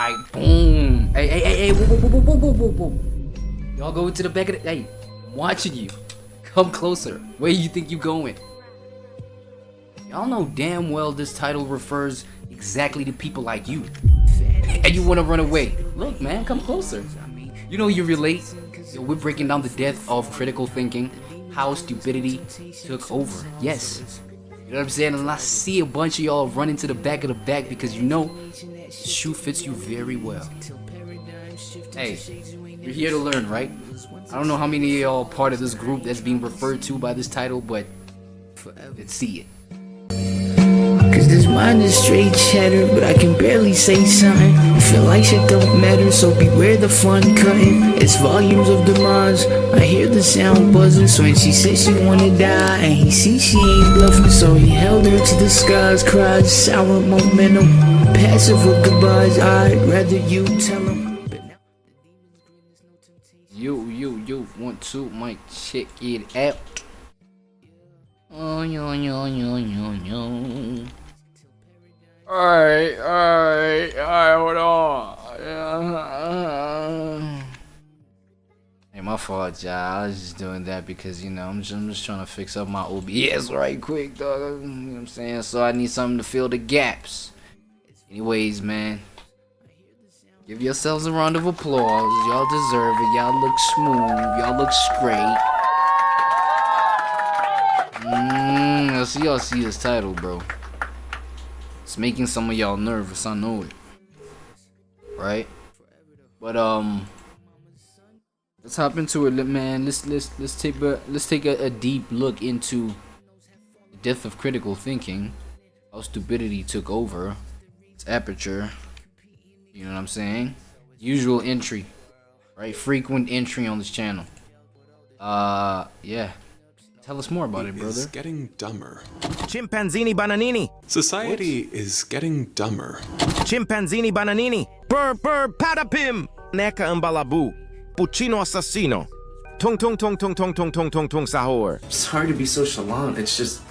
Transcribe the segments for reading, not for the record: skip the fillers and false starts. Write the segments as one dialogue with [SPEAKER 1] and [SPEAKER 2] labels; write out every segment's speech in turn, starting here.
[SPEAKER 1] Alright, boom. Hey, whoa. Y'all go into the back of the, hey, I'm watching you. Come closer. Where you think you going? Y'all know damn well this title refers exactly to people like you. And you wanna run away. Look, man, come closer. You know you relate. Yo, we're breaking down the death of critical thinking, how stupidity took over. Yes. You know what I'm saying? And I see a bunch of y'all running to the back of the back because you know the shoe fits you very well. Hey, you're here to learn, right? I don't know how many of y'all are part of this group that's being referred to by this title, but let's see it.
[SPEAKER 2] Cause this mind is straight chatter, but I can barely say something. I feel like shit don't matter, so beware the fun cutting. It's volumes of demise. I hear the sound buzzing, so when she said she wanna die, and he sees she ain't bluffing, so he held her to the skies. Cries, sour momentum, passive with goodbyes. I'd rather you tell him.
[SPEAKER 1] You want to mic check it out. Oh, yo. Alright, hold on. Hey, my fault, y'all. I was just doing that because, you know, I'm just trying to fix up my OBS right quick, dog. You know what I'm saying? So I need something to fill the gaps. Anyways, man. Give yourselves a round of applause. Y'all deserve it. Y'all look smooth. Y'all look straight. I see y'all see this title, bro. It's making some of y'all nervous. I know it. Right? But let's hop into it, man. Let's take a deep look into the death of critical thinking. How stupidity took over. Its aperture. You know what I'm saying? Usual entry, right? Frequent entry on this channel. Yeah. Tell us more about it, brother.
[SPEAKER 3] It's getting dumber.
[SPEAKER 4] Chimpanzini bananini.
[SPEAKER 3] Society is getting dumber.
[SPEAKER 4] Chimpanzini bananini. Burr patapim. Neca ambalabu. Puccino assassino. Tung sahur.
[SPEAKER 5] It's hard to be so chalant. It's just,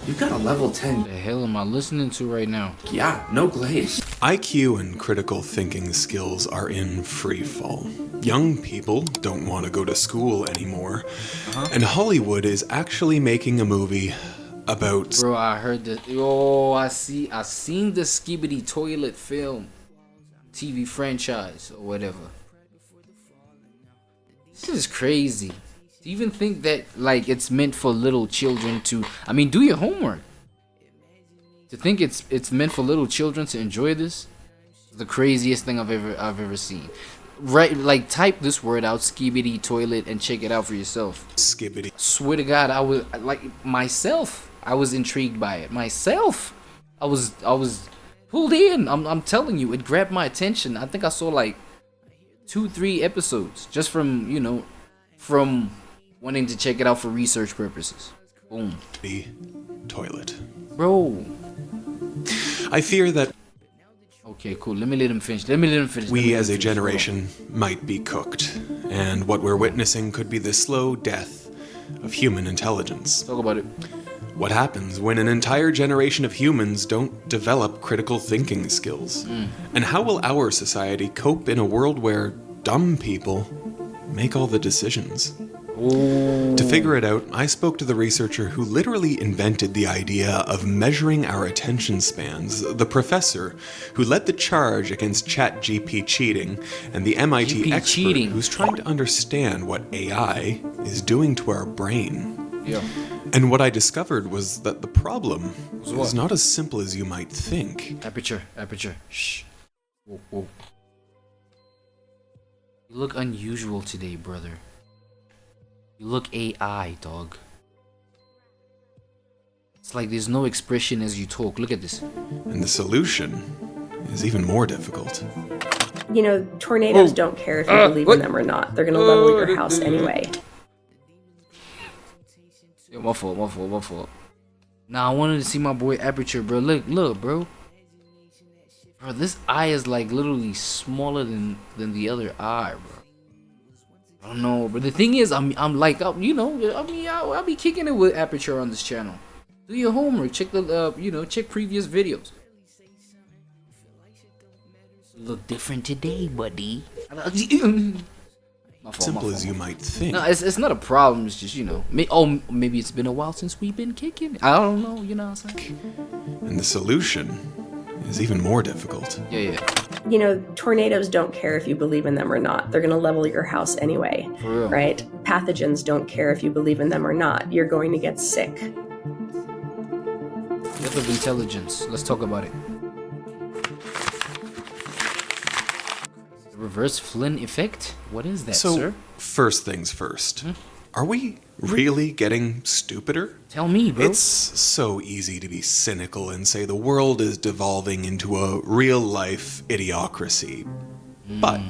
[SPEAKER 5] you got a level 10.
[SPEAKER 1] The hell am I listening to right now?
[SPEAKER 5] Yeah, no glaze.
[SPEAKER 3] IQ and critical thinking skills are in free fall. Young people don't want to go to school anymore. And Hollywood is actually making a movie about...
[SPEAKER 1] Bro, I heard that. Oh, I seen the Skibidi Toilet film. TV franchise or whatever. This is crazy. Do you even think that, like, it's meant for little children to... I mean, do your homework. To think it's meant for little children to enjoy this is the craziest thing I've ever seen. Right, like, type this word out, Skibidi Toilet, and check it out for yourself.
[SPEAKER 3] Skibidi.
[SPEAKER 1] Swear to God, I was like myself. I was intrigued by it. Myself, I was pulled in. I'm telling you, it grabbed my attention. I think I saw like 2-3 episodes just from, you know, from wanting to check it out for research purposes. Boom.
[SPEAKER 3] The toilet.
[SPEAKER 1] Bro.
[SPEAKER 3] I fear that...
[SPEAKER 1] Okay, cool. Let me let him finish.
[SPEAKER 3] We as a generation might be cooked, and what we're witnessing could be the slow death of human intelligence.
[SPEAKER 1] Talk about it.
[SPEAKER 3] What happens when an entire generation of humans don't develop critical thinking skills? And how will our society cope in a world where dumb people make all the decisions? To figure it out, I spoke to the researcher who literally invented the idea of measuring our attention spans, the professor who led the charge against ChatGPT cheating, and the MIT expert who's trying to understand what AI is doing to our brain.
[SPEAKER 1] Yeah.
[SPEAKER 3] And what I discovered was that the problem is not as simple as you might think.
[SPEAKER 1] Aperture. Shh. Whoa. You look unusual today, brother. You look AI, dog. It's like there's no expression as you talk. Look at this.
[SPEAKER 3] And the solution is even more difficult.
[SPEAKER 6] You know, tornadoes don't care if you believe in them or not. They're gonna level your house anyway.
[SPEAKER 1] Yeah, my fault. Nah, I wanted to see my boy Aperture, bro. Look, bro. Bro, this eye is like literally smaller than the other eye, bro. I don't know, but the thing is, I'm like, you know, I mean, I'll be kicking it with Aperture on this channel. Do your homework, check the, you know, check previous videos. Look different today, buddy. My fault,
[SPEAKER 3] Simple
[SPEAKER 1] my
[SPEAKER 3] as you
[SPEAKER 1] fault.
[SPEAKER 3] might think.
[SPEAKER 1] No, it's not a problem. It's just, you know, maybe it's been a while since we've been kicking. I don't know. You know what I'm saying?
[SPEAKER 3] And the solution is even more difficult.
[SPEAKER 1] Yeah.
[SPEAKER 6] You know, tornadoes don't care if you believe in them or not. They're going to level your house anyway,
[SPEAKER 1] For real.
[SPEAKER 6] right? Pathogens don't care if you believe in them or not. You're going to get sick.
[SPEAKER 1] Death of intelligence. Let's talk about it. The reverse Flynn effect? What is that,
[SPEAKER 3] So,
[SPEAKER 1] sir?
[SPEAKER 3] first things first. Are we really getting stupider?
[SPEAKER 1] Tell me, bro.
[SPEAKER 3] It's so easy to be cynical and say the world is devolving into a real-life idiocracy. But,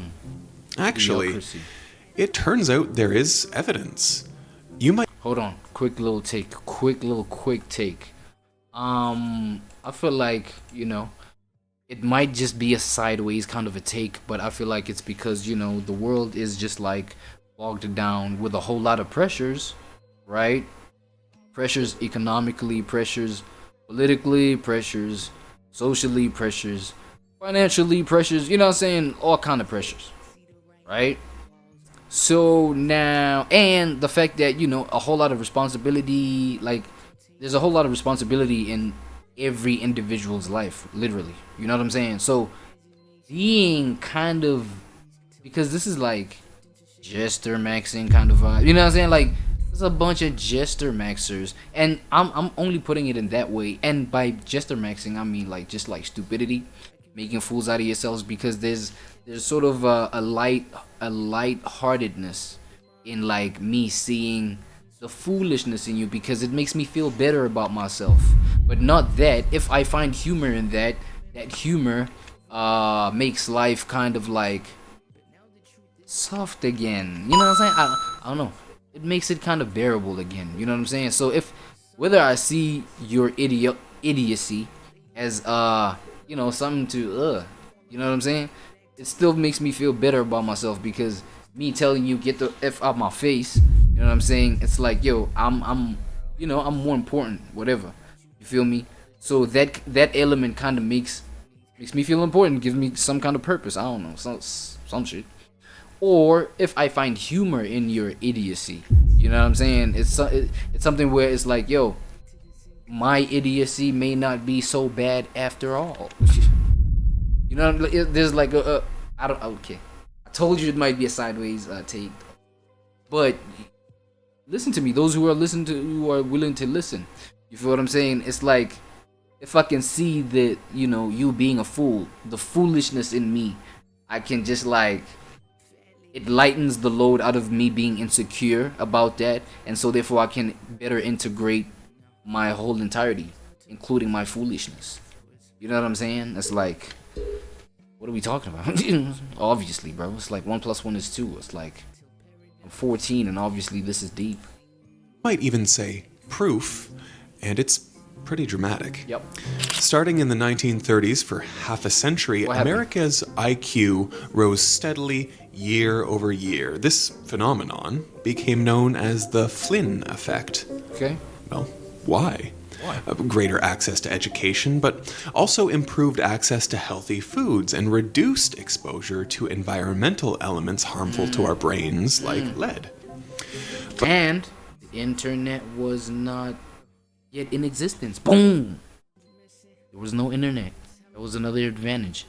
[SPEAKER 3] actually,
[SPEAKER 1] Idiocracy.
[SPEAKER 3] it turns out there is evidence. You might
[SPEAKER 1] Hold on. Quick little take. Quick take. I feel like, you know, it might just be a sideways kind of a take, but I feel like it's because, you know, the world is just like bogged down with a whole lot of pressures, right? Pressures economically, pressures politically, pressures socially, pressures financially, pressures, you know what I'm saying? All kind of pressures, right? So now, and the fact that, you know, a whole lot of responsibility, like, there's a whole lot of responsibility in every individual's life, literally. You know what I'm saying? So, being kind of, because this is like jester maxing kind of vibe, you know what I'm saying? Like, there's a bunch of jester maxers, and I'm only putting it in that way. And by jester maxing, I mean like just like stupidity, making fools out of yourselves, because there's sort of a light-heartedness in like me seeing the foolishness in you, because it makes me feel better about myself. But not that if I find humor in that humor makes life kind of like soft again. You know what I'm saying? I don't know. It makes it kind of bearable again. You know what I'm saying? So if whether I see your idiocy as you know, something to you know what I'm saying? It still makes me feel better about myself, because me telling you get the F out my face, you know what I'm saying? It's like, yo, I'm you know, I'm more important, whatever. You feel me? So that element kind of makes me feel important, gives me some kind of purpose. I don't know, some shit. Or if I find humor in your idiocy, you know what I'm saying? It's something where it's like, yo, my idiocy may not be so bad after all. You know, there's like I don't, okay. I told you it might be a sideways take, but listen to me. Those who are willing to listen. You feel what I'm saying? It's like, if I can see that, you know, you being a fool, the foolishness in me, I can just like, it lightens the load out of me being insecure about that, and so therefore I can better integrate my whole entirety, including my foolishness. You know what I'm saying? It's like, what are we talking about? Obviously, bro. It's like 1 + 1 is 2. It's like, I'm 14, and obviously this is deep.
[SPEAKER 3] might even say proof, and it's pretty dramatic.
[SPEAKER 1] Yep.
[SPEAKER 3] Starting in the 1930s, for half a century,
[SPEAKER 1] What happened?
[SPEAKER 3] America's IQ rose steadily year over year. This phenomenon became known as the Flynn effect.
[SPEAKER 1] Okay.
[SPEAKER 3] Well, why?
[SPEAKER 1] Why?
[SPEAKER 3] Greater access to education, but also improved access to healthy foods and reduced exposure to environmental elements harmful to our brains, like lead.
[SPEAKER 1] And the internet was not yet in existence. Boom! There was no internet. That was another advantage.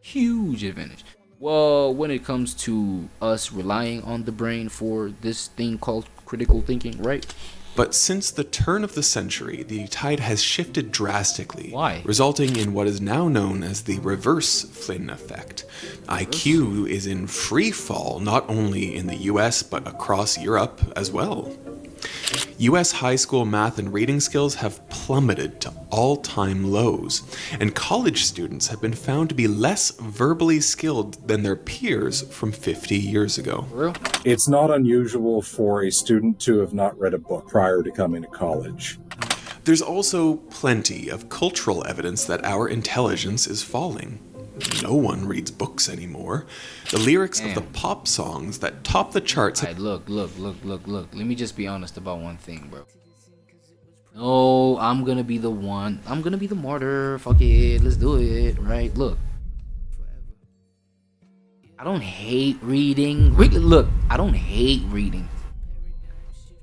[SPEAKER 1] Huge advantage. Well, when it comes to us relying on the brain for this thing called critical thinking, right?
[SPEAKER 3] But since the turn of the century, the tide has shifted drastically,
[SPEAKER 1] Why?
[SPEAKER 3] resulting in what is now known as the reverse Flynn effect. IQ is in free fall not only in the US but across Europe as well. US high school math and reading skills have plummeted to all-time lows, and college students have been found to be less verbally skilled than their peers from 50 years ago.
[SPEAKER 1] For real?
[SPEAKER 7] It's not unusual for a student to have not read a book prior to coming to college.
[SPEAKER 3] There's also plenty of cultural evidence that our intelligence is falling. No one reads books anymore. The lyrics of the pop songs that top the charts
[SPEAKER 1] Alright, look. Let me just be honest about one thing, bro. No, I'm gonna be the one. I'm gonna be the martyr. Fuck it. Let's do it, right? Look. I don't hate reading. Look, I don't hate reading.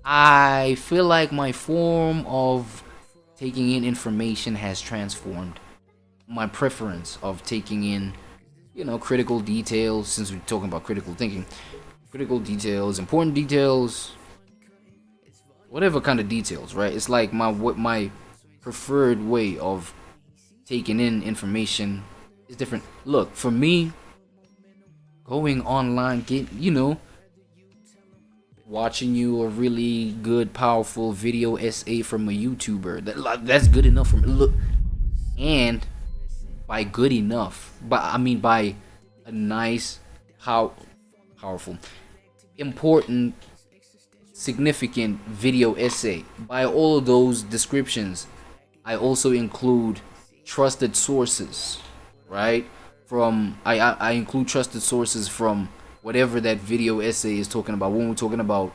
[SPEAKER 1] I feel like my form of taking in information has transformed. My preference of taking in, you know, critical details, since we're talking about critical thinking, critical details, important details, whatever kind of details, right? It's like my preferred way of taking in information is different. Look, for me, going online, watching you a really good, powerful video essay from a YouTuber, that's good enough for me. Look, and by good enough, but I mean by a nice, powerful, important, significant video essay. By all of those descriptions, I also include trusted sources, right? I include trusted sources from whatever that video essay is talking about when we're talking about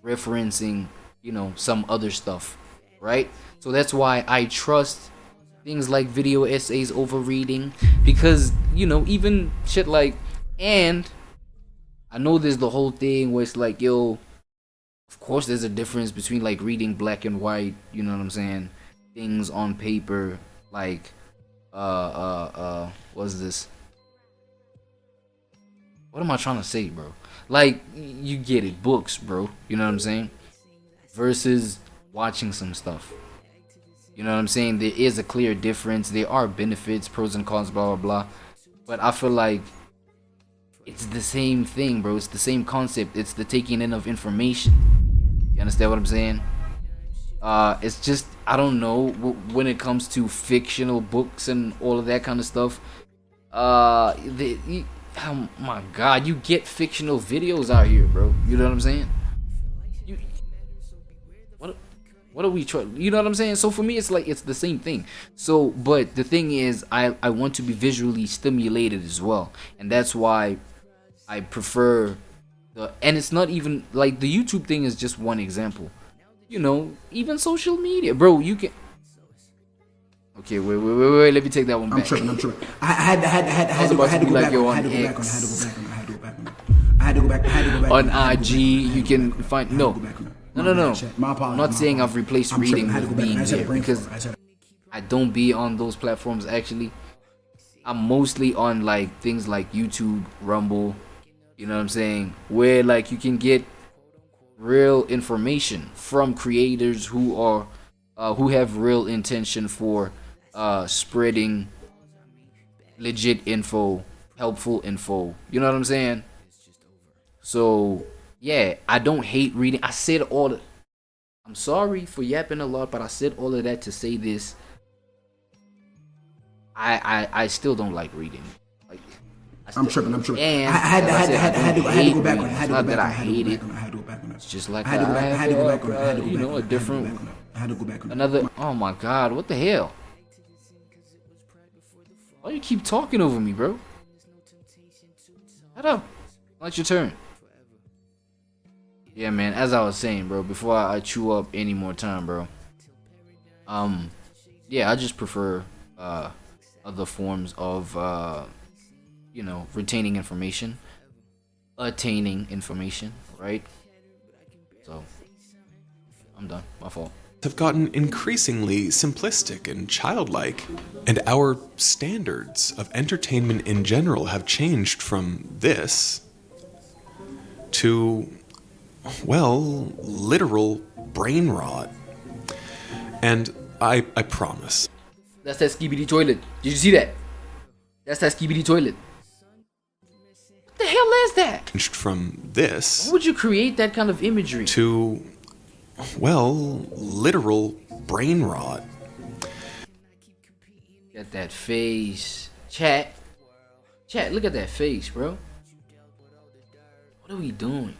[SPEAKER 1] referencing, you know, some other stuff, right? So that's why I trust things like video essays over reading, because, you know, even shit like, and I know there's the whole thing where it's like, yo, of course there's a difference between like reading black and white, you know what I'm saying, things on paper, like what's this? What am I trying to say, bro? Like, you get it, books, bro, you know what I'm saying, versus watching some stuff. You know what I'm saying? There is a clear difference. There are benefits, pros and cons, blah, blah, blah. But I feel like it's the same thing, bro. It's the same concept. It's the taking in of information. You understand what I'm saying? It's just, I don't know, when it comes to fictional books and all of that kind of stuff. Oh my God, you get fictional videos out here, bro. You know what I'm saying? What are we trying? You know what I'm saying? So for me, it's like, it's the same thing. So, but the thing is, I want to be visually stimulated as well, and that's why I prefer and it's not even like the YouTube thing is just one example. You know, even social media, bro. You can. Okay, wait. Let me take that one back.
[SPEAKER 8] I'm tripping. I had to go back
[SPEAKER 1] on IG. You can find no. I'm not saying I've replaced reading with being there, because I don't be on those platforms actually. I'm mostly on like things like YouTube, Rumble, you know what I'm saying, where like you can get real information from creators who are who have real intention for spreading legit info, helpful info. You know what I'm saying? So yeah, I don't hate reading. I said I'm sorry for yapping a lot, but I said all of that to say this. I still don't like reading. Like,
[SPEAKER 8] I'm tripping.
[SPEAKER 1] And
[SPEAKER 8] I had to go back on it.
[SPEAKER 1] It's not that I hate it. It's just like I had to go back on it. You know, a different.
[SPEAKER 8] I had to go back on it.
[SPEAKER 1] Another. Oh my God! What the hell? Why you keep talking over me, bro? Shut up. It's your turn. Yeah, man. As I was saying, bro, before I chew up any more time, bro. Yeah, I just prefer other forms of you know, retaining information, attaining information, right? So I'm done. My fault.
[SPEAKER 3] Have gotten increasingly simplistic and childlike, and our standards of entertainment in general have changed from this to, well, literal brain rot. And I promise.
[SPEAKER 1] That's that skibidi toilet. Did you see that? That's that skibidi toilet. What the hell is that?
[SPEAKER 3] Changed from this.
[SPEAKER 1] Why would you create that kind of imagery?
[SPEAKER 3] To, well, literal brain rot.
[SPEAKER 1] Got that face. Chat, look at that face, bro. What are we doing?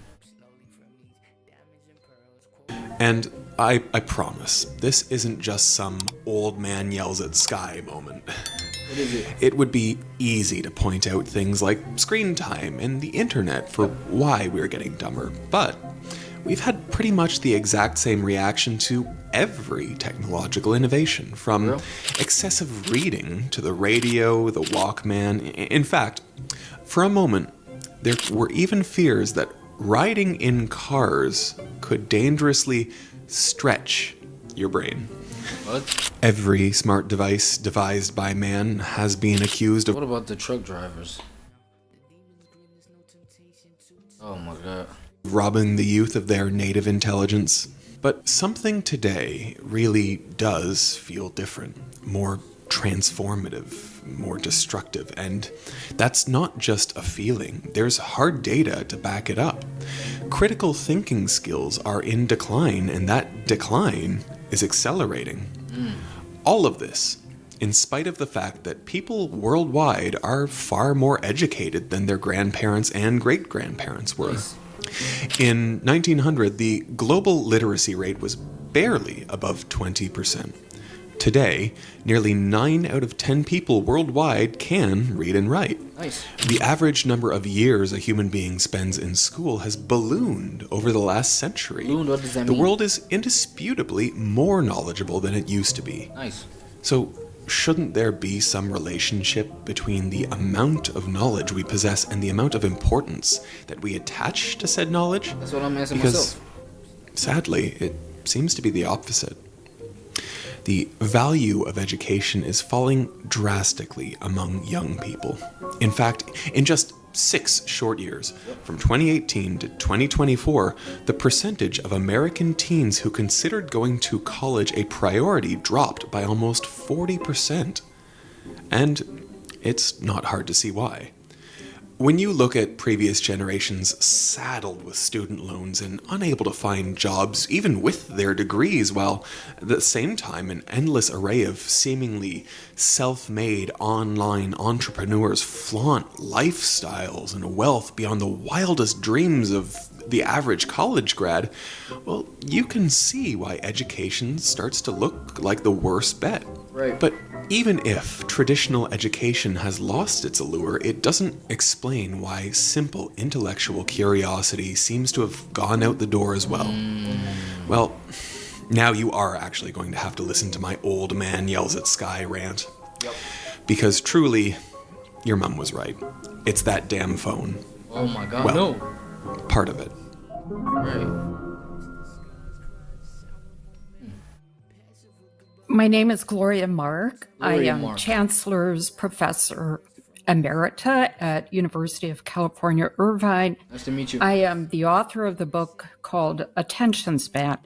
[SPEAKER 3] And I promise, this isn't just some old man yells at sky moment.
[SPEAKER 1] What is it?
[SPEAKER 3] It would be easy to point out things like screen time and the internet for why we're getting dumber, but we've had pretty much the exact same reaction to every technological innovation, from excessive reading to the radio, the Walkman. In fact, for a moment, There were even fears that riding in cars could dangerously stretch your brain.
[SPEAKER 1] What?
[SPEAKER 3] Every smart device devised by man has been accused of
[SPEAKER 1] What about the truck drivers? Oh my god.
[SPEAKER 3] robbing the youth of their native intelligence. But something today really does feel different, more transformative, more destructive, and that's not just a feeling. There's hard data to back it up. Critical thinking skills are in decline, and that decline is accelerating. All of this, in spite of the fact that people worldwide are far more educated than their grandparents and great-grandparents were. In 1900, the global literacy rate was barely above 20%. Today, nearly 9 out of 10 people worldwide can read and write.
[SPEAKER 1] Nice.
[SPEAKER 3] The average number of years a human being spends in school has ballooned over the last century.
[SPEAKER 1] Ballooned, what does that
[SPEAKER 3] The
[SPEAKER 1] mean?
[SPEAKER 3] world is indisputably more knowledgeable than it used to be.
[SPEAKER 1] Nice.
[SPEAKER 3] So, shouldn't there be some relationship between the amount of knowledge we possess and the amount of importance that we attach to said knowledge?
[SPEAKER 1] That's what I'm asking
[SPEAKER 3] Because,
[SPEAKER 1] myself.
[SPEAKER 3] sadly, it seems to be the opposite. The value of education is falling drastically among young people. In fact, in just 6 short years, from 2018 to 2024, the percentage of American teens who considered going to college a priority dropped by almost 40%. And it's not hard to see why. When you look at previous generations saddled with student loans and unable to find jobs even with their degrees, while at the same time an endless array of seemingly self-made online entrepreneurs flaunt lifestyles and wealth beyond the wildest dreams of the average college grad, well, you can see why education starts to look like the worst bet.
[SPEAKER 1] Right.
[SPEAKER 3] But even if traditional education has lost its allure, it doesn't explain why simple intellectual curiosity seems to have gone out the door as well. Well, now you are actually going to have to listen to my old man yells at sky rant.
[SPEAKER 1] Yep.
[SPEAKER 3] Because truly, your mum was right. It's that damn phone.
[SPEAKER 1] Oh my god,
[SPEAKER 3] Well,
[SPEAKER 1] no.
[SPEAKER 3] Part of it.
[SPEAKER 1] Right.
[SPEAKER 9] My name is Gloria Mark. I
[SPEAKER 1] Gloria
[SPEAKER 9] am
[SPEAKER 1] Mark.
[SPEAKER 9] Chancellor's Professor Emerita at University of California, Irvine.
[SPEAKER 1] Nice to meet you.
[SPEAKER 9] I am the author of the book called Attention Span,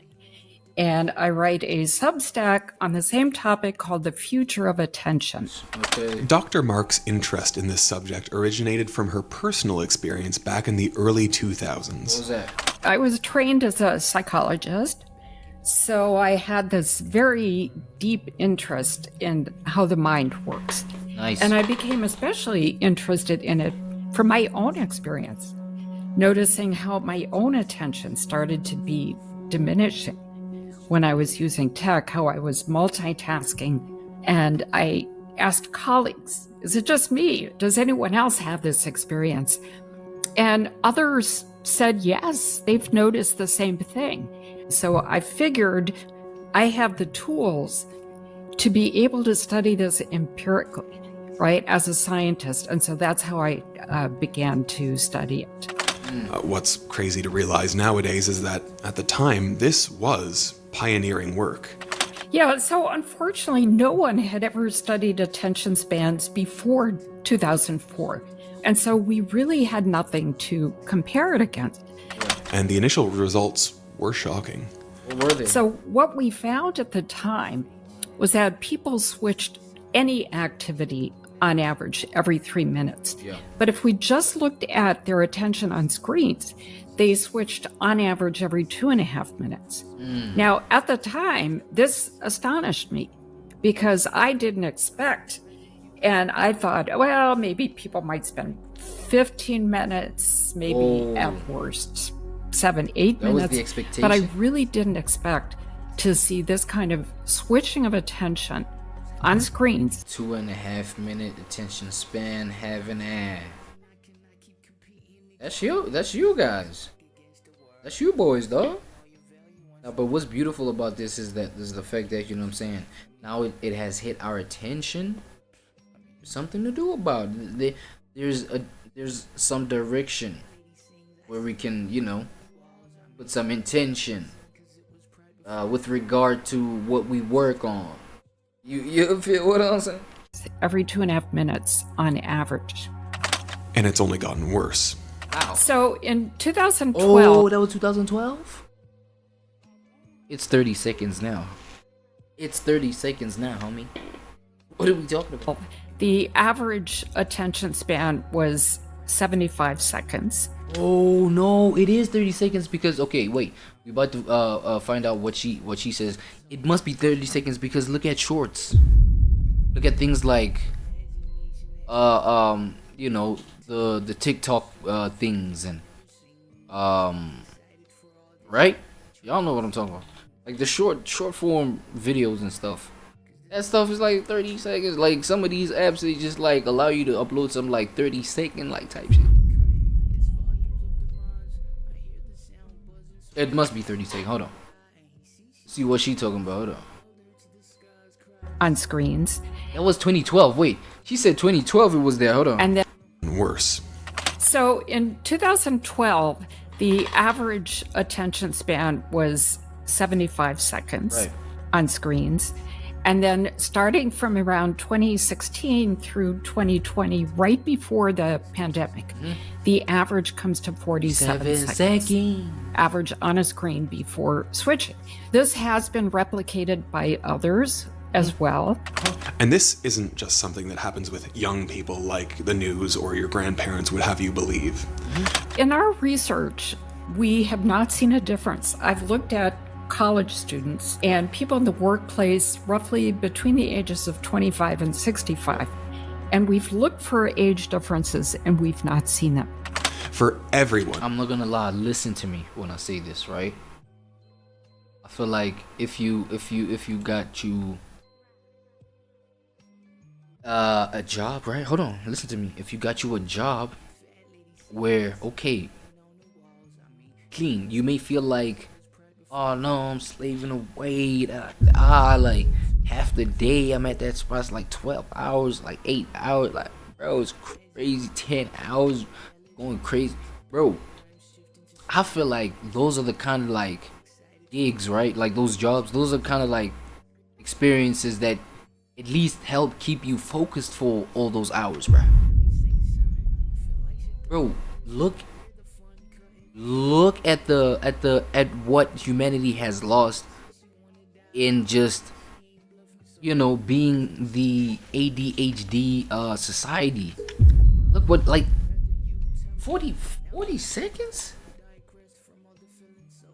[SPEAKER 9] and I write a Substack on the same topic called The Future of Attention.
[SPEAKER 1] Okay.
[SPEAKER 3] Dr. Mark's interest in this subject originated from her personal experience back in the early 2000s.
[SPEAKER 1] What was that?
[SPEAKER 9] I was trained as a psychologist, so I had this very deep interest in how the mind works.
[SPEAKER 1] Nice.
[SPEAKER 9] And I became especially interested in it from my own experience, noticing how my own attention started to be diminishing when I was using tech, how I was multitasking. And I asked colleagues, is it just me? Does anyone else have this experience? And others said yes, they've noticed the same thing. So I figured I have the tools to be able to study this empirically, right, as a scientist. And so that's how I began to study it.
[SPEAKER 3] What's crazy to realize nowadays is that at the time, this was pioneering work.
[SPEAKER 9] Yeah, so unfortunately, no one had ever studied attention spans before 2004. And so we really had nothing to compare it against.
[SPEAKER 3] And the initial results were shocking.
[SPEAKER 1] What were they?
[SPEAKER 9] So what we found at the time was that people switched any activity on average every 3 minutes.
[SPEAKER 1] Yeah.
[SPEAKER 9] But if we just looked at their attention on screens, they switched on average every 2.5 minutes. Now, at the time, this astonished me because I didn't expect, and I thought, well, maybe people might spend 15 minutes, maybe at worst 7-8
[SPEAKER 1] That was
[SPEAKER 9] minutes.
[SPEAKER 1] the expectation.
[SPEAKER 9] But I really didn't expect to see this kind of switching of attention on screens.
[SPEAKER 1] 2.5 minute attention span, have an ad. That's you. That's you guys. That's you boys, though. Now, but what's beautiful about this is the fact that, you know what I'm saying, now it has hit our attention. Something to do about it. There's a there's some direction where we can, you know, put some intention with regard to what we work on. You feel what I'm saying?
[SPEAKER 9] Every 2.5 minutes on average.
[SPEAKER 3] And it's only gotten worse.
[SPEAKER 1] Wow.
[SPEAKER 9] So in 2012,
[SPEAKER 1] Oh, that was 2012? It's 30 seconds now. It's 30 seconds now, homie. What are we talking about?
[SPEAKER 9] the average attention span was 75 seconds.
[SPEAKER 1] Oh no, it is 30 seconds because okay, wait. We about to find out what she says. It must be 30 seconds because look at shorts. Look at things like you know, the TikTok things and right? Y'all know what I'm talking about. Like the short form videos and stuff. That stuff is like 30 seconds. Like some of these apps, they just like allow you to upload some like 30-second like type shit. It must be 30 seconds. Hold on. See what she talking about. Hold on.
[SPEAKER 9] On screens.
[SPEAKER 1] That was 2012. Wait, she said 2012 it was there. Hold on.
[SPEAKER 9] And then
[SPEAKER 3] Worse.
[SPEAKER 9] so in 2012, the average attention span was 75 seconds
[SPEAKER 1] Right.
[SPEAKER 9] on screens. And then starting from around 2016 through 2020, right before the pandemic, the average comes to 47 seconds. Average on a screen before switching. This has been replicated by others as well.
[SPEAKER 3] And this isn't just something that happens with young people like the news or your grandparents would have you believe.
[SPEAKER 9] In our research, we have not seen a difference. I've looked at college students and people in the workplace roughly between the ages of 25 and 65. And we've looked for age differences and we've not seen them.
[SPEAKER 3] For everyone.
[SPEAKER 1] I'm not gonna lie, listen to me when I say this, right? I feel like if you got you a job, right? Hold on, listen to me. If you got you a job where, okay, clean, you may feel like, oh no, I'm slaving away. Like half the day I'm at that spot. It's like 12 hours, like 8 hours. Like, bro, it's crazy. 10 hours going crazy, bro. I feel like those are the kind of like gigs, right? Like those jobs, those are kind of like experiences that at least help keep you focused for all those hours, bro. Bro, look at what humanity has lost in just, you know, being the ADHD society. Look what, like 40 seconds,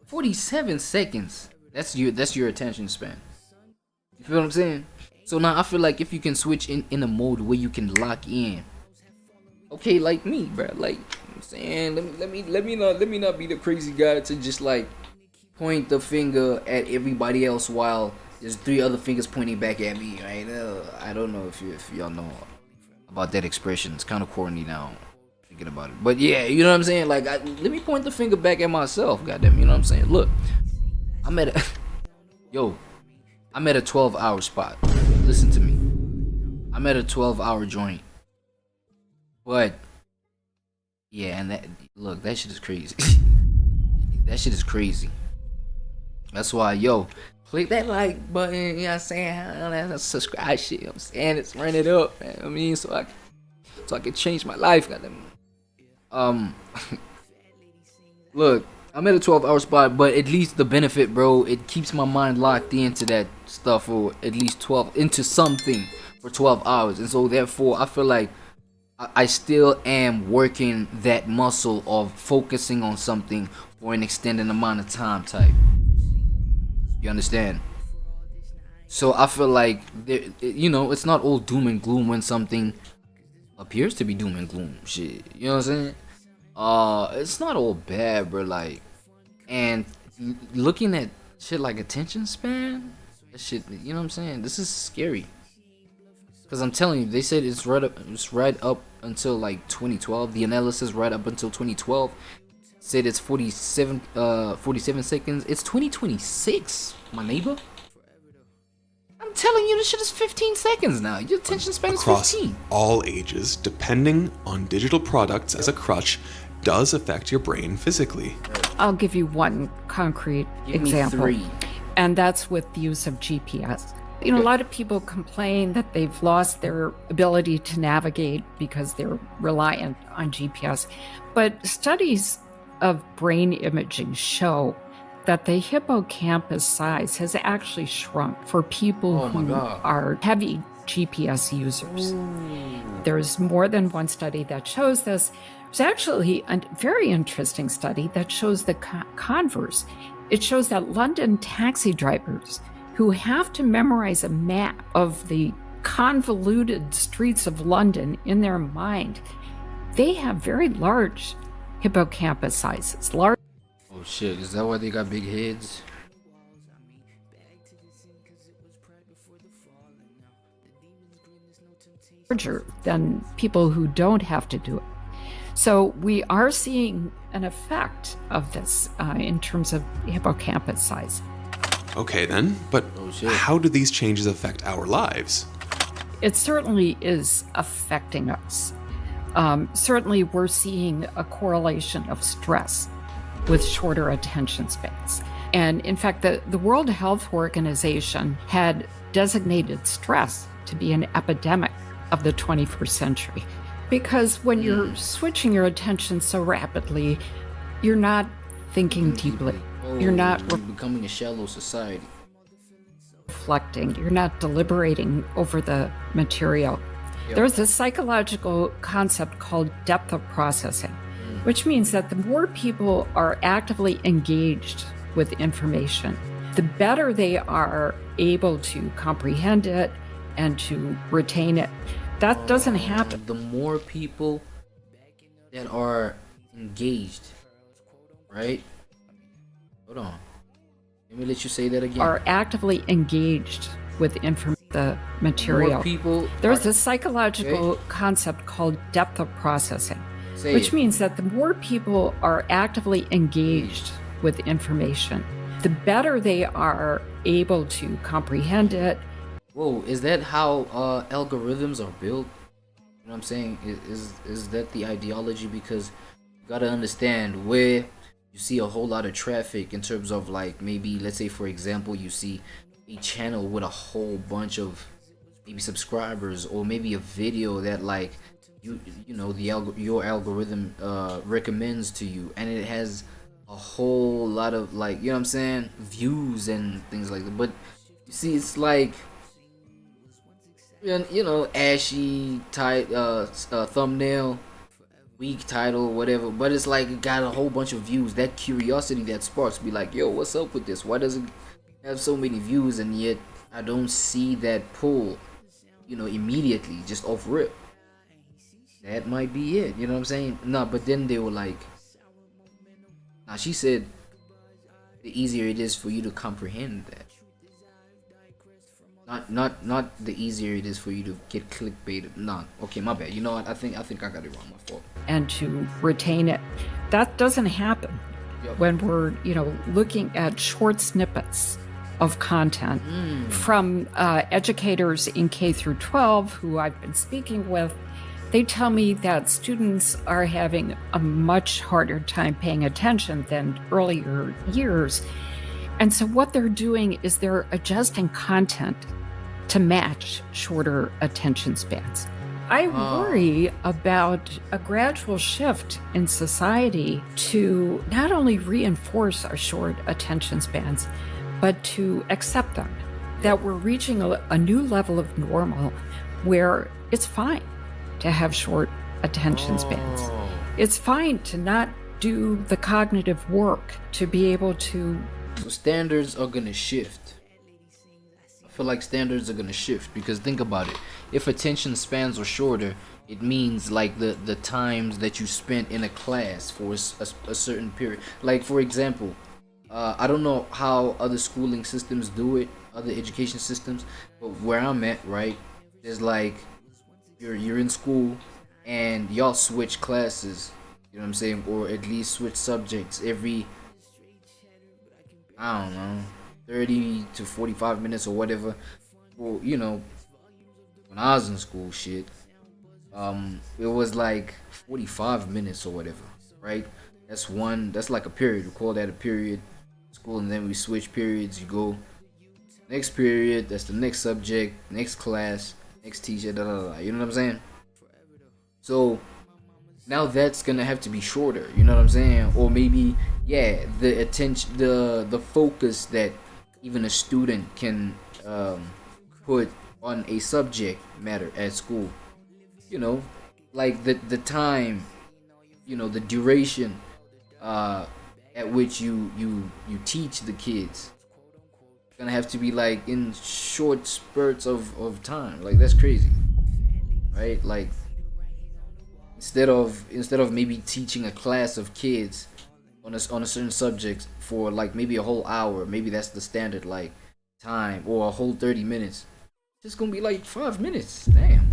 [SPEAKER 1] 47 seconds. That's your attention span. You feel what I'm saying? So now I feel like if you can switch in a mode where you can lock in, okay, like me, bro, like I'm saying, let me not be the crazy guy to just like point the finger at everybody else while there's 3 other fingers pointing back at me, right? I don't know if y'all know about that expression. It's kind of corny now thinking about it, but yeah, you know what I'm saying. Like, let me point the finger back at myself, goddamn. You know what I'm saying? Look, I'm at a 12-hour spot. Listen to me. I'm at a 12-hour joint. But yeah, and that shit is crazy. That shit is crazy. That's why, yo, click that like button, you know what I'm saying? That subscribe shit, you know what I'm saying? It's run it up, man. I mean, so I can change my life, goddamn. Look, I'm at a 12-hour spot, but at least the benefit, bro, it keeps my mind locked into that stuff for at least 12, into something for 12 hours. And so therefore, I feel like I still am working that muscle of focusing on something for an extended amount of time type. You understand? So I feel like, you know, it's not all doom and gloom when something appears to be doom and gloom shit. You know what I'm saying? It's not all bad, bro. Like, and looking at shit like attention span, that shit, you know what I'm saying? This is scary. Cause I'm telling you, they said it's right up until like 2012. The analysis right up until 2012 said it's 47 seconds. It's 2026, my neighbor. I'm I'm telling you, this shit is 15 seconds now. Your attention span is
[SPEAKER 3] Across
[SPEAKER 1] 15.
[SPEAKER 3] all ages, depending on digital products as a crutch does affect your brain physically.
[SPEAKER 9] I'll give you one concrete
[SPEAKER 1] Give me
[SPEAKER 9] example,
[SPEAKER 1] 3.
[SPEAKER 9] and that's with the use of GPS. You know, a lot of people complain that they've lost their ability to navigate because they're reliant on GPS. But studies of brain imaging show that the hippocampus size has actually shrunk for people who are heavy GPS users. There's more than one study that shows this. There's actually a very interesting study that shows the converse. It shows that London taxi drivers who have to memorize a map of the convoluted streets of London in their mind, they have very large hippocampus sizes.
[SPEAKER 1] Oh shit, is that why they got big heads?
[SPEAKER 9] Larger than people who don't have to do it. So we are seeing an effect of this in terms of hippocampus size.
[SPEAKER 3] Okay then, but how do these changes affect our lives?
[SPEAKER 9] It certainly is affecting us. Certainly we're seeing a correlation of stress with shorter attention spans. And in fact, the World Health Organization had designated stress to be an epidemic of the 21st century. Because when you're switching your attention so rapidly, you're not thinking deeply. You're not
[SPEAKER 1] becoming a shallow society.
[SPEAKER 9] Reflecting. You're not deliberating over the material. There's a psychological concept called depth of processing, which means that the more people are actively engaged with information, the better they are able to comprehend it and to retain it. That doesn't happen.
[SPEAKER 1] The more people that are engaged, right? Hold on. Let me let you say that again.
[SPEAKER 9] Are actively engaged with the material.
[SPEAKER 1] More people.
[SPEAKER 9] There's a psychological concept called depth of processing, which means that the more people are actively engaged with information, the better they are able to comprehend it.
[SPEAKER 1] Whoa, is that how algorithms are built? You know what I'm saying? Is that the ideology? Because you gotta understand where you see a whole lot of traffic in terms of, like, maybe, let's say for example, you see a channel with a whole bunch of maybe subscribers, or maybe a video that, like, you know, your algorithm recommends to you, and it has a whole lot of, like, you know what I'm saying, views and things like that. But you see, it's like, you know, ashy thumbnail, weak title, whatever, but it's like it got a whole bunch of views. That curiosity that sparks, be like, yo, what's up with this? Why does it have so many views? And yet I don't see that pull, you know, immediately, just off rip. That might be it, you know what I'm saying? No, but then they were like, now she said the easier it is for you to comprehend that. Not the easier it is for you to get clickbaited. Nah, okay, my bad. You know what? I think I got it wrong. My fault.
[SPEAKER 9] And to retain it, that doesn't happen when we're, you know, looking at short snippets of content from educators in K through 12 who I've been speaking with. They tell me that students are having a much harder time paying attention than earlier years. And so what they're doing is they're adjusting content to match shorter attention spans. I worry about a gradual shift in society to not only reinforce our short attention spans, but to accept them. That we're reaching a new level of normal where it's fine to have short attention spans. It's fine to not do the cognitive work to be able to.
[SPEAKER 1] So standards are gonna shift. I feel like standards are gonna shift, because think about it. If attention spans are shorter, it means like the times that you spent in a class for a certain period. Like, for example, I don't know how other schooling systems do it, other education systems, but where I'm at, right, there's like, you're in school and y'all switch classes, you know what I'm saying, or at least switch subjects every, I don't know, 30 to 45 minutes or whatever. well, you know, when I was in school, shit, it was like 45 minutes or whatever, right? That's like a period. We call that a period school, and then we switch periods. You go next period, that's the next subject, next class, next teacher, da da da. You know what I'm saying? So now that's gonna have to be shorter. You know what I'm saying? Or maybe, yeah, the attention, the focus that even a student can put on a subject matter at school. You know, like the time, you know, the duration at which you teach the kids. It's gonna have to be like in short spurts of time. Like that's crazy, right? Like instead of maybe teaching a class of kids on a certain subject for like maybe a whole hour, maybe that's the standard like time, or a whole 30 minutes. It's just gonna be like 5 minutes. Damn.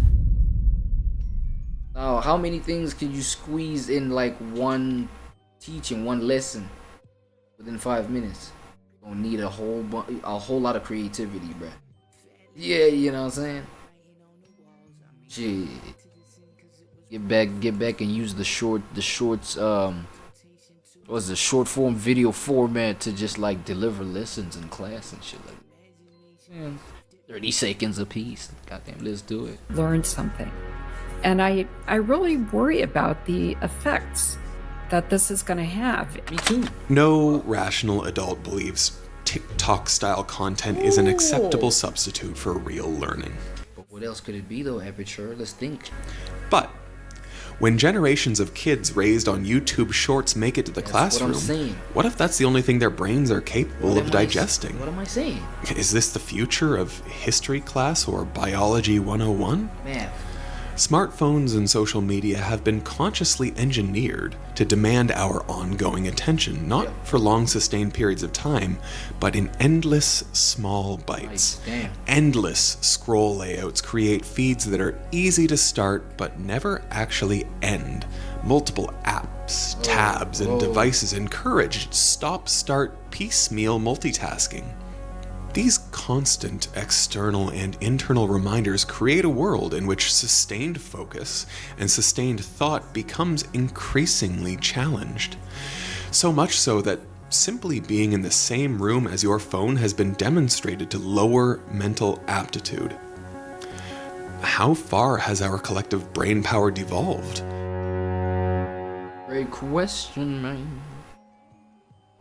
[SPEAKER 1] Now, how many things can you squeeze in like one teaching, one lesson within 5 minutes? Gonna need a whole lot of creativity, bruh. Yeah, you know what I'm saying? Shit. Get back and use the short form video format to just like deliver lessons in class and shit like that. Man, 30 seconds a piece. Goddamn, let's do it.
[SPEAKER 9] Learn something. And I really worry about the effects that this is going to have.
[SPEAKER 1] Me too.
[SPEAKER 3] No rational adult believes TikTok-style content is an acceptable substitute for real learning.
[SPEAKER 1] But what else could it be though, Aperture? Let's think.
[SPEAKER 3] But when generations of kids raised on YouTube Shorts make it to the classroom, what if that's the only thing their brains are capable of digesting?
[SPEAKER 1] What am I saying?
[SPEAKER 3] Is this the future of history class or biology 101?
[SPEAKER 1] Math.
[SPEAKER 3] Smartphones and social media have been consciously engineered to demand our ongoing attention, not for long sustained periods of time, but in endless small bites. Endless scroll layouts create feeds that are easy to start but never actually end. Multiple apps, tabs, and devices encourage stop-start piecemeal multitasking. These constant external and internal reminders create a world in which sustained focus and sustained thought becomes increasingly challenged. So much so that simply being in the same room as your phone has been demonstrated to lower mental aptitude. How far has our collective brain power devolved?
[SPEAKER 1] Great question, man.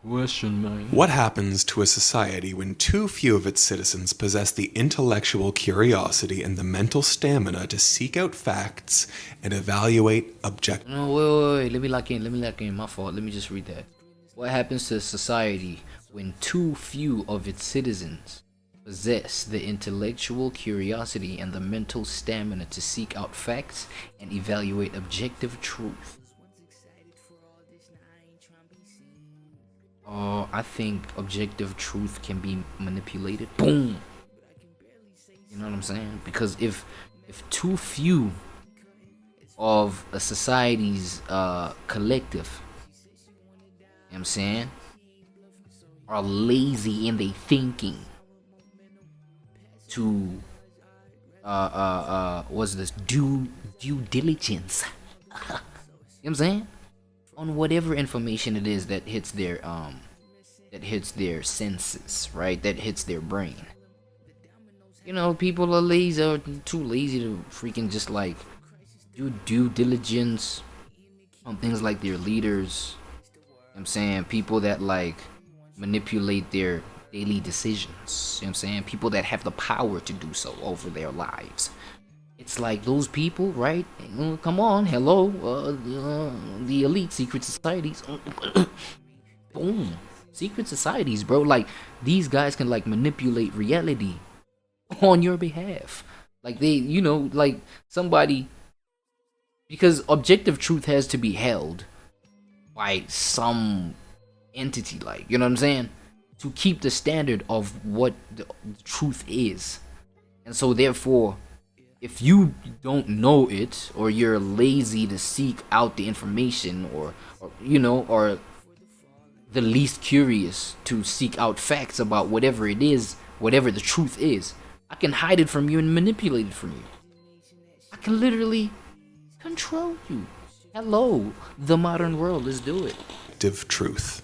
[SPEAKER 3] What happens to a society when too few of its citizens possess the intellectual curiosity and the mental stamina to seek out facts and evaluate objectively?
[SPEAKER 1] No, wait. Let me lock in. My fault. Let me just read that. What happens to a society when too few of its citizens possess the intellectual curiosity and the mental stamina to seek out facts and evaluate objective truth? I think objective truth can be manipulated. Boom. You know what I'm saying? Because if too few of a society's collective, you know what I'm saying, are lazy in their thinking to what's this, due diligence. You know what I'm saying? On whatever information it is that hits their senses, right? That hits their brain. You know, people are lazy, or too lazy to freaking just like do due diligence on things like their leaders. You know what I'm saying? People that like manipulate their daily decisions. You know what I'm saying? People that have the power to do so over their lives. It's like those people, right? Come on, hello, the elite secret societies. Boom, secret societies, bro. Like these guys can like manipulate reality on your behalf. Like they, you know, like somebody, because objective truth has to be held by some entity, like, you know what I'm saying, to keep the standard of what the truth is. And so therefore, if you don't know it, or you're lazy to seek out the information, or you know, or the least curious to seek out facts about whatever it is, whatever the truth is, I can hide it from you and manipulate it from you. I can literally control you. Hello, the modern world. Let's do it.
[SPEAKER 3] Truth.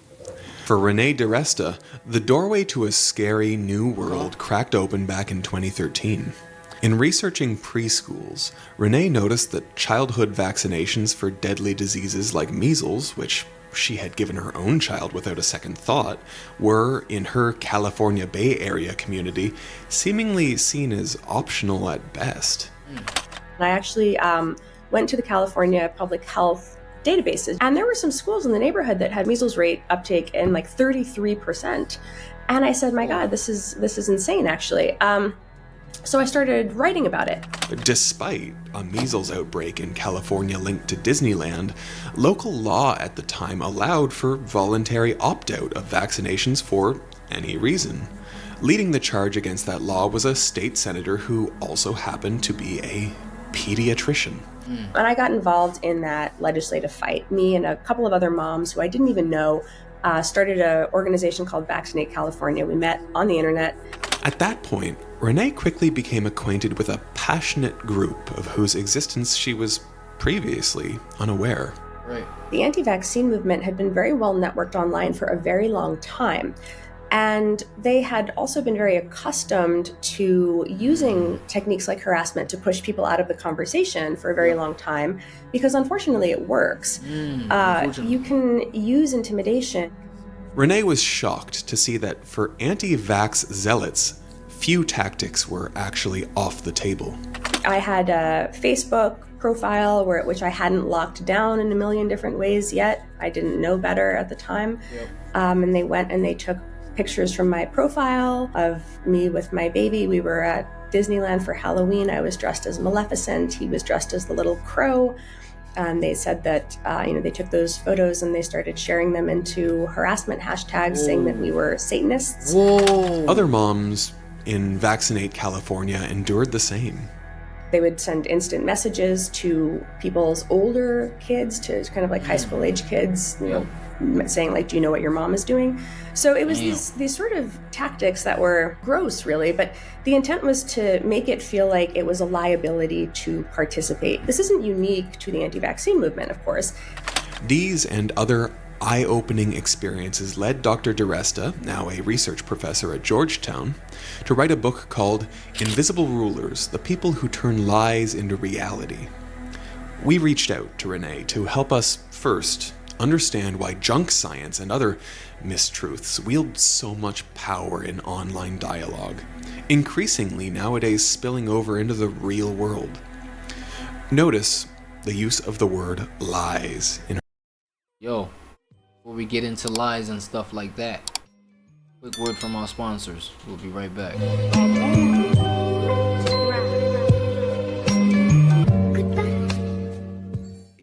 [SPEAKER 3] For Renee DiResta, the doorway to a scary new world cracked open back in 2013. In researching preschools, Renee noticed that childhood vaccinations for deadly diseases like measles, which she had given her own child without a second thought, were, in her California Bay Area community, seemingly seen as optional at best.
[SPEAKER 6] I actually went to the California Public Health databases, and there were some schools in the neighborhood that had measles rate uptake in like 33%. And I said, my God, this is insane, actually. So I started writing about it.
[SPEAKER 3] Despite a measles outbreak in California linked to Disneyland, local law at the time allowed for voluntary opt-out of vaccinations for any reason. Leading the charge against that law was a state senator who also happened to be a pediatrician.
[SPEAKER 6] And I got involved in that legislative fight. Me and a couple of other moms who I didn't even know started an organization called Vaccinate California. We met on the internet.
[SPEAKER 3] At that point, Renee quickly became acquainted with a passionate group of whose existence she was previously unaware.
[SPEAKER 1] Right.
[SPEAKER 6] The anti-vaccine movement had been very well networked online for a very long time. And they had also been very accustomed to using techniques like harassment to push people out of the conversation for a very long time, because unfortunately it works. You can use intimidation.
[SPEAKER 3] Renee was shocked to see that for anti-vax zealots, few tactics were actually off the table.
[SPEAKER 6] I had a Facebook profile which I hadn't locked down in a million different ways yet. I didn't know better at the time. And they went and they took pictures from my profile of me with my baby. We were at Disneyland for Halloween. I was dressed as Maleficent. He was dressed as the little crow. And they said that, they took those photos and they started sharing them into harassment hashtags saying that we were Satanists.
[SPEAKER 3] Other moms in Vaccinate California endured the same.
[SPEAKER 6] They would send instant messages to people's older kids, to kind of like high school age kids, saying like, do you know what your mom is doing? So it was these sort of tactics that were gross, really, but the intent was to make it feel like it was a liability to participate. This isn't unique to the anti-vaccine movement, of course.
[SPEAKER 3] These and other eye-opening experiences led Dr. DiResta, now a research professor at Georgetown, to write a book called Invisible Rulers: The People Who Turn Lies into Reality. We reached out to Renee to help us first understand why junk science and other mistruths wield so much power in online dialogue, increasingly nowadays spilling over into the real world. Notice the use of the word lies in her.
[SPEAKER 1] Yo, before we get into lies and stuff like that, quick word from our sponsors. We'll be right back.